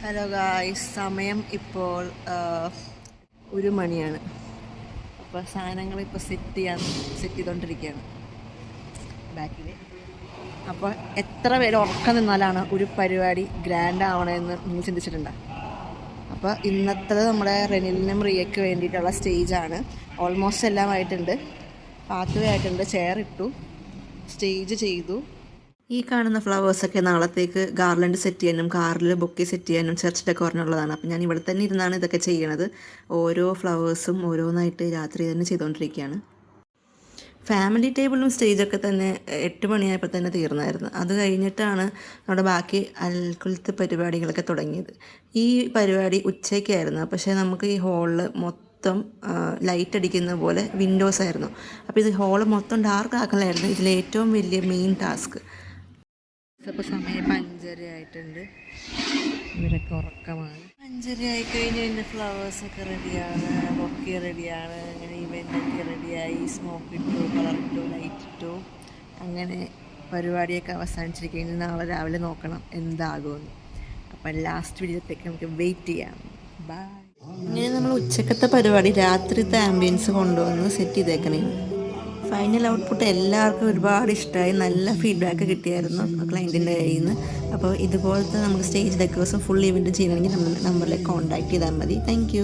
Hello guys, സമയം ഇപ്പോൾ 1 മണിയാണ്. അപ്പോൾ സാധനങ്ങൾ ഇപ്പോൾ സെറ്റ് ചെയ്തുകൊണ്ടിരിക്കുകയാണ് ബാക്കിൽ. അപ്പോൾ എത്ര പേര് ഉറക്കം നിന്നാലാണ് ഒരു പരിപാടി ഗ്രാൻഡ് ആവണമെന്ന് നിങ്ങൾ ചിന്തിച്ചിട്ടുണ്ടോ? അപ്പോൾ ഇന്നത്തെ നമ്മുടെ റെനിലിനും റിയയ്ക്ക് വേണ്ടിയിട്ടുള്ള സ്റ്റേജാണ്. ഓൾമോസ്റ്റ് എല്ലാം ആയിട്ടുണ്ട്. പാത്വേ ആയിട്ടുണ്ട്, ചെയർ ഇട്ടു, സ്റ്റേജ് ചെയ്തു. ഈ കാണുന്ന ഫ്ലവേഴ്സൊക്കെ നാളത്തേക്ക് ഗാർലൻഡ് സെറ്റ് ചെയ്യാനും കാറിൽ ബൊക്കെ സെറ്റ് ചെയ്യാനും ചർച്ച് ഡെക്കോറിനുള്ളതാണ്. അപ്പം ഞാൻ ഇവിടെ തന്നെ ഇരുന്നാണ് ഇതൊക്കെ ചെയ്യണത്. ഓരോ ഫ്ലവേഴ്സും ഓരോന്നായിട്ട് രാത്രി തന്നെ ചെയ്തുകൊണ്ടിരിക്കുകയാണ്. ഫാമിലി ടേബിളും സ്റ്റേജൊക്കെ തന്നെ 8 മണിയായപ്പോൾ തന്നെ തീർന്നായിരുന്നു. അത് കഴിഞ്ഞിട്ടാണ് നമ്മുടെ ബാക്കി അൽക്കുലത്തെ പരിപാടികളൊക്കെ തുടങ്ങിയത്. ഈ പരിപാടി ഉച്ചയ്ക്കായിരുന്നു. പക്ഷേ നമുക്ക് ഈ ഹാളിൽ മൊത്തം ലൈറ്റ് അടിക്കുന്ന പോലെ വിൻഡോസ് ആയിരുന്നു. അപ്പോൾ ഇത് ഹാള് മൊത്തം ഡാർക്ക് ആക്കലായിരുന്നു ഇതിലേറ്റവും വലിയ മെയിൻ ടാസ്ക്. ഇപ്പോൾ സമയം 5:30 ആയിട്ടുണ്ട്. ഇവരൊക്കെ ഉറക്കമാണ്. 5:30 ആയി കഴിഞ്ഞ് ഫ്ലവേഴ്സൊക്കെ റെഡിയാണ്, ബൊക്കെ റെഡിയാണ്, അങ്ങനെ ഇവൻ്റൊക്കെ റെഡിയായി. സ്മോക്ക് ഇട്ടു, കളറിട്ടു, ലൈറ്റ് ഇട്ടു. അങ്ങനെ പരിപാടിയൊക്കെ അവസാനിച്ചിരിക്കുകയാണ്. നാളെ രാവിലെ നോക്കണം എന്താകുമെന്ന്. അപ്പം ലാസ്റ്റ് വീഡിയോത്തേക്ക് നമുക്ക് വെയിറ്റ് ചെയ്യാം. ബൈ. ഇങ്ങനെ നമ്മൾ ഉച്ചക്കത്തെ പരിപാടി രാത്രിത്തെ ആംബിയൻസ് കൊണ്ടുവന്ന് സെറ്റ് ചെയ്തേക്കണേ. ഫൈനൽ ഔട്ട്പുട്ട് എല്ലാവർക്കും ഒരുപാട് ഇഷ്ടമായി. നല്ല ഫീഡ്ബാക്ക് കിട്ടിയായിരുന്നു ക്ലയൻറ്റിൻ്റെ കയ്യിൽ നിന്ന്. അപ്പോൾ ഇതുപോലത്തെ നമുക്ക് സ്റ്റേജ് ഡെക്കറേഷൻ ഫുൾ ഇവൻറ്റ് ചെയ്യണമെങ്കിൽ നമ്മൾ നമ്പറിലേക്ക് കോൺടാക്ട് ചെയ്താൽ മതി. താങ്ക്